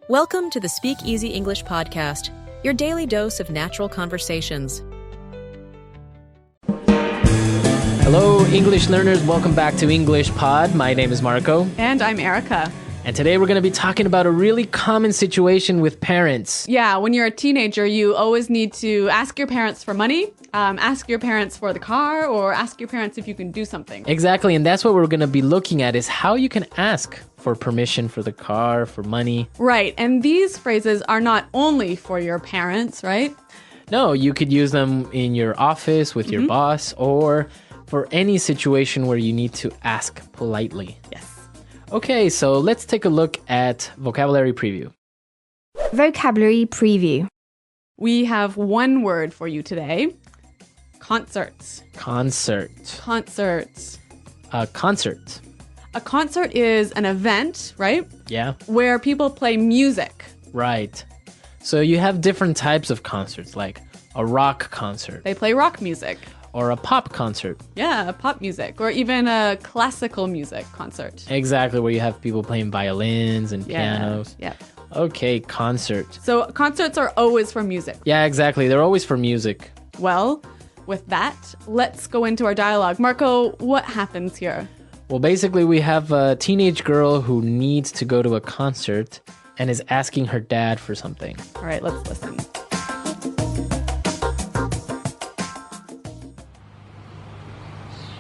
Welcome to the SpeakEasy English podcast, your daily dose of natural conversations. Hello, English learners. Welcome back to English Pod. My name is Marco. And I'm Erica. And today we're going to be talking about a really common situation with parents. Yeah, when you're a teenager, you always need to ask your parents for money, ask your parents for the car, or ask your parents if you can do something. Exactly, and that's what we're going to be looking at is how you can ask for permission for the car, for money. Right, and these phrases are not only for your parents, right? No, you could use them in your office with your boss or for any situation where you need to ask politely. Yes. Okay, so let's take a look at vocabulary preview. Vocabulary preview. We have one word for you today. Concerts. Concert. Concerts. Concert. A concert is an event, right? Yeah. Where people play music. Right. So you have different types of concerts, like a rock concert They play rock music. or a pop concert. Yeah, pop music, or even a classical music concert. Exactly, where you have people playing violins and pianos. Yeah. Okay, concert. So concerts are always for music. Yeah, exactly. They're always for music. Well, with that, let's go into our dialogue. Marco, what happens here? Well, basically, we have a teenage girl who needs to go to a concert and is asking her dad for something. All right, let's listen.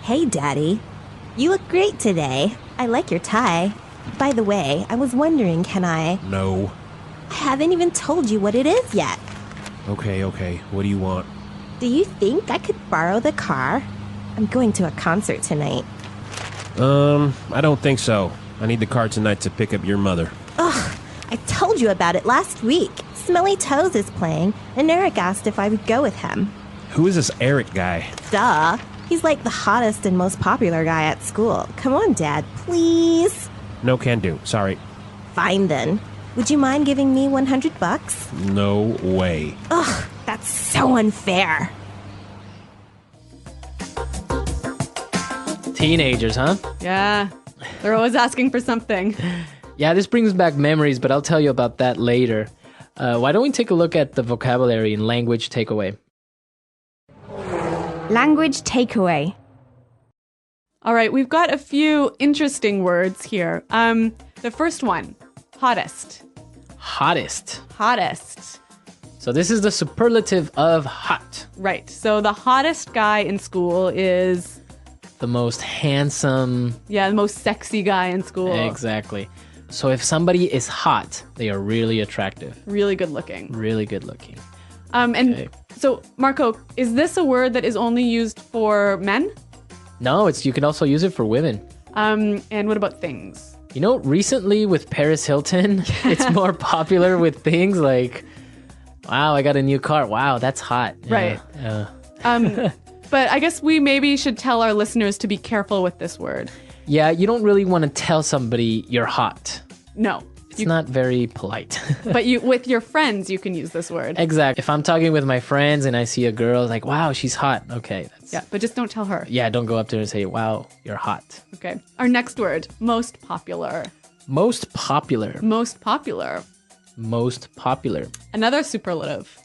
Hey, Daddy. You look great today. I like your tie. By the way, I was wondering, can I... No. I haven't even told you what it is yet. Okay. What do you want? Do you think I could borrow the car? I'm going to a concert tonight. I don't think so. I need the car tonight to pick up your mother. Ugh, I told you about it last week. Smelly Toes is playing, and Eric asked if I would go with him. Who is this Eric guy? Duh. He's like the hottest and most popular guy at school. Come on, Dad, please. No can do. Sorry. Fine then. Would you mind giving me $100? No way. Ugh, that's so unfair. Teenagers, huh? Yeah, they're always asking for something. Yeah, this brings back memories, but I'll tell you about that later. Why don't we take a look at the vocabulary in language takeaway? Language takeaway. All right, we've got a few interesting words here. The first one, hottest. Hottest. Hottest. So this is the superlative of hot. Right, so the hottest guy in school is... The most handsome. Yeah, the most sexy guy in school. Exactly. So if somebody is hot, they are really attractive. Really good looking. Really good looking. And so, Marco, is this a word that is only used for men? No, you can also use it for women. And what about things? You know, recently with Paris Hilton, it's more popular with things like, wow, I got a new car. Wow, that's hot. Right. But I guess we maybe should tell our listeners to be careful with this word. Yeah, you don't really want to tell somebody you're hot. No. It's not very polite. But with your friends, you can use this word. Exactly. If I'm talking with my friends and I see a girl, like, wow, she's hot. Okay. Yeah, but just don't tell her. Yeah, don't go up to her and say, wow, you're hot. Okay. Our next word, most popular. Most popular. Most popular. Most popular. Another superlative.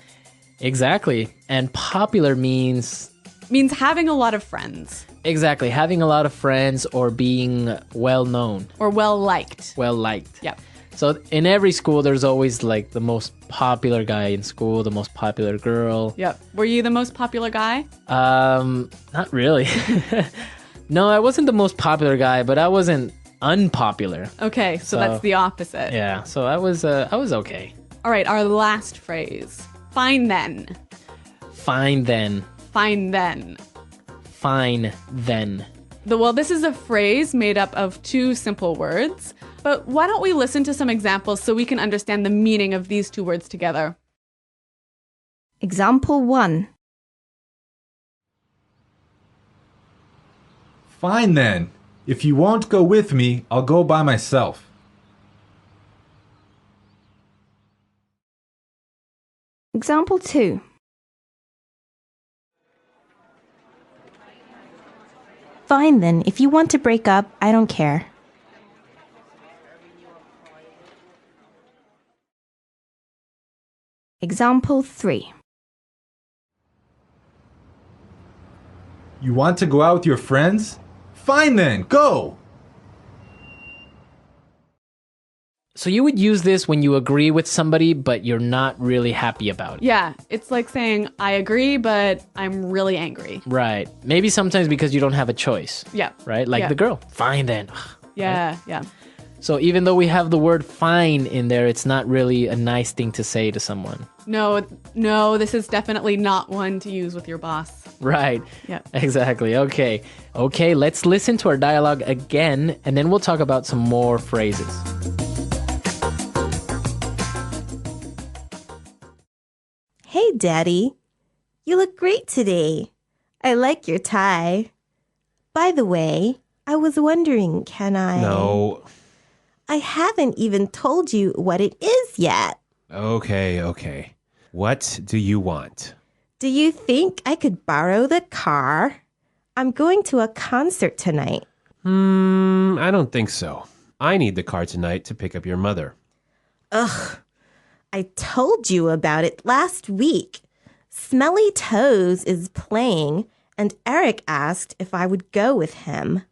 Exactly. And popular means having a lot of friends. Exactly. Having a lot of friends or being well known. Or well liked. Well liked. Yeah. So in every school, there's always like the most popular guy in school, the most popular girl. Yep. Were you the most popular guy? Not really. No, I wasn't the most popular guy, but I wasn't unpopular. Okay, so that's the opposite. Yeah, so I was okay. All right, our last phrase. Fine then. Fine then. Fine then. Fine then. Well, this is a phrase made up of two simple words, but why don't we listen to some examples so we can understand the meaning of these two words together? Example 1. Fine then. If you won't go with me, I'll go by myself. Example 2. Fine then. If you want to break up, I don't care. Example 3. You want to go out with your friends? Fine then, go! So you would use this when you agree with somebody, but you're not really happy about it. Yeah, it's like saying, I agree, but I'm really angry. Right. Maybe sometimes because you don't have a choice. Yeah. Right? Like Yeah. the girl. Fine then. Yeah, yeah. So even though we have the word fine in there, it's not really a nice thing to say to someone. No, this is definitely not one to use with your boss. Right. Yeah. Exactly. Okay, let's listen to our dialogue again, and then we'll talk about some more phrases. Hey, Daddy. You look great today. I like your tie. By the way, I was wondering, can I... No. I haven't even told you what it is yet. Okay. What do you want? Do you think I could borrow the car? I'm going to a concert tonight. I don't think so. I need the car tonight to pick up your mother. Ugh. I told you about it last week. Smelly Toes is playing, and Eric asked if I would go with him.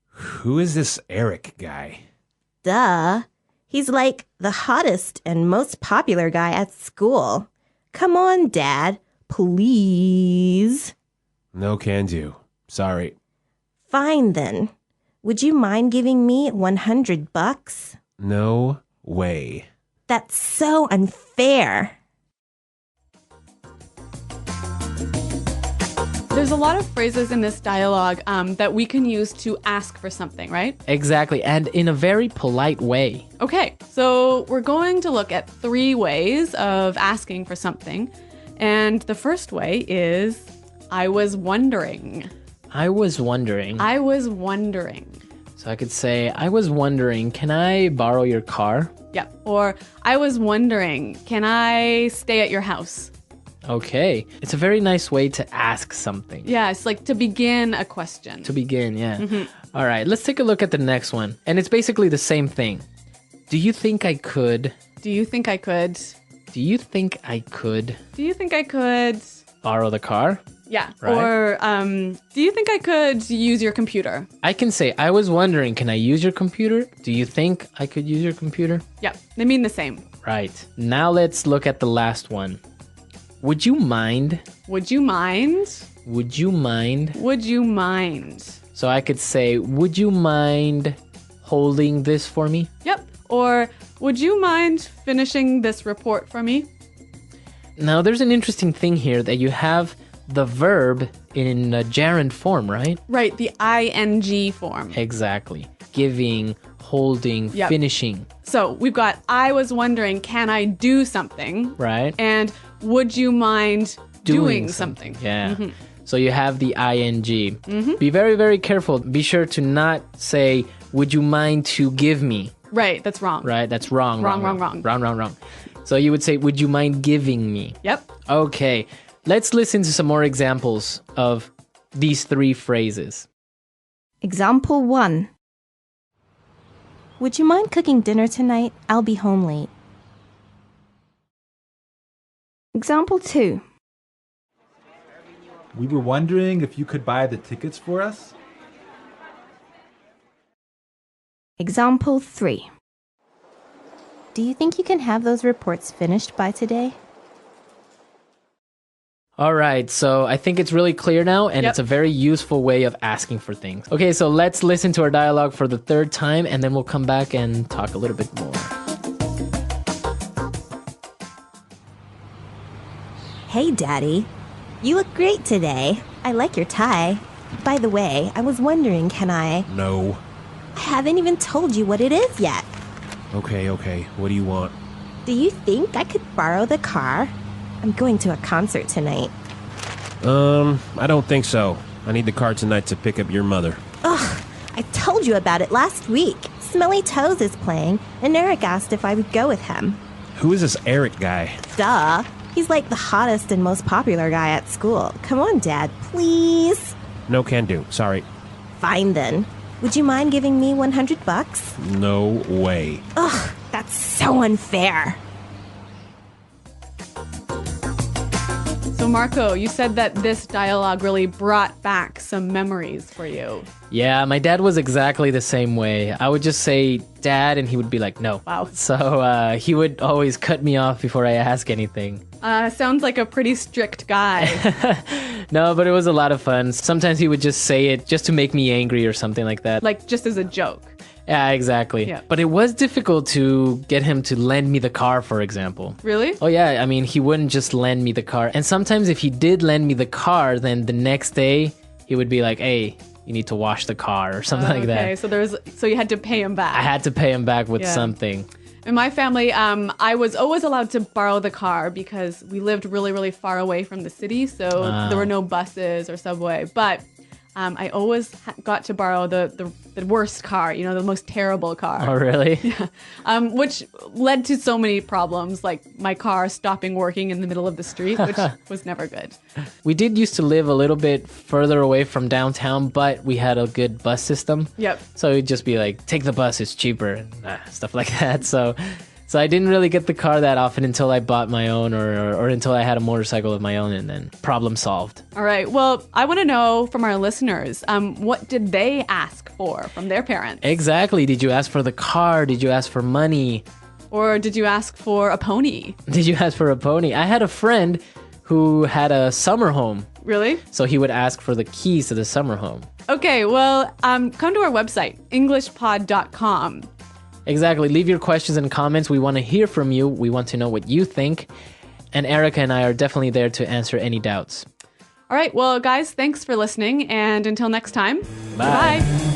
Who is this Eric guy? Duh. He's like the hottest and most popular guy at school. Come on, Dad. Please. No can do. Sorry. Fine then. Would you mind giving me $100? No way. That's so unfair. There's a lot of phrases in this dialogue that we can use to ask for something, right? Exactly, and in a very polite way. Okay, so we're going to look at 3 ways of asking for something. And the first way is, I was wondering. I was wondering. I was wondering. So I could say, I was wondering, can I borrow your car? Yeah. Or, I was wondering, can I stay at your house? Okay. It's a very nice way to ask something. Yeah, it's like to begin a question. To begin, yeah. All right, let's take a look at the next one. And it's basically the same thing. Do you think I could? Do you think I could? Do you think I could Do you think I could? borrow the car? Yeah. Right. Or, do you think I could use your computer? I can say, I was wondering, can I use your computer? Do you think I could use your computer? Yeah, they mean the same. Right. Now let's look at the last one. Would you mind? Would you mind? Would you mind? Would you mind? So I could say, would you mind holding this for me? Yep. Or, would you mind finishing this report for me? Now there's an interesting thing here that you have the verb in a gerund form, right? Right, the ing form. Exactly. Giving, holding, Yep. finishing, So we've got, I was wondering, can I do something? right? And would you mind doing something? Yeah. So you have the ing. Be very, very careful. Be sure to not say, would you mind to give me? Right, that's wrong. Right? That's wrong. Wrong. So you would say, would you mind giving me? Yep. Okay. Let's listen to some more examples of these 3 phrases. Example 1. Would you mind cooking dinner tonight? I'll be home late. Example 2. We were wondering if you could buy the tickets for us? Example 3. Do you think you can have those reports finished by today? All right, so I think it's really clear now, and Yep. it's a very useful way of asking for things. Okay, so let's listen to our dialogue for the 3rd time, and then we'll come back and talk a little bit more. Hey, Daddy. You look great today. I like your tie. By the way, I was wondering, can I... No. I haven't even told you what it is yet. Okay. What do you want? Do you think I could borrow the car? I'm going to a concert tonight. I don't think so. I need the car tonight to pick up your mother. Ugh, I told you about it last week. Smelly Toes is playing, and Eric asked if I would go with him. Who is this Eric guy? Duh. He's like the hottest and most popular guy at school. Come on, Dad, please. No can do. Sorry. Fine then. Would you mind giving me $100? No way. Ugh, that's so unfair. So Marco, you said that this dialogue really brought back some memories for you. Yeah, my dad was exactly the same way. I would just say, Dad, and he would be like, no. Wow. So he would always cut me off before I ask anything. Sounds like a pretty strict guy. No, but it was a lot of fun. Sometimes he would just say it just to make me angry or something like that. Like just as a joke. Yeah, exactly. Yeah. But it was difficult to get him to lend me the car, for example. Really? Oh, yeah. I mean, he wouldn't just lend me the car. And sometimes if he did lend me the car, then the next day he would be like, hey, you need to wash the car or something like that. Okay, so you had to pay him back. I had to pay him back with Yeah. something. In my family, I was always allowed to borrow the car because we lived really, really far away from the city. So there were no buses or subway. But I always got to borrow the worst car, you know, the most terrible car. Oh, really? Which led to so many problems, like my car stopping working in the middle of the street, which was never good. We did used to live a little bit further away from downtown, but we had a good bus system. Yep. So it'd just be like, take the bus, it's cheaper, and stuff like that. So I didn't really get the car that often until I bought my own or until I had a motorcycle of my own, and then problem solved. All right. Well, I want to know from our listeners, what did they ask for from their parents? Exactly. Did you ask for the car? Did you ask for money? Or did you ask for a pony? Did you ask for a pony? I had a friend who had a summer home. Really? So he would ask for the keys to the summer home. Okay. Well, come to our website, englishpod.com. Exactly. Leave your questions and comments. We want to hear from you. We want to know what you think. And Erica and I are definitely there to answer any doubts. All right. Well, guys, thanks for listening. And until next time, Bye. Bye.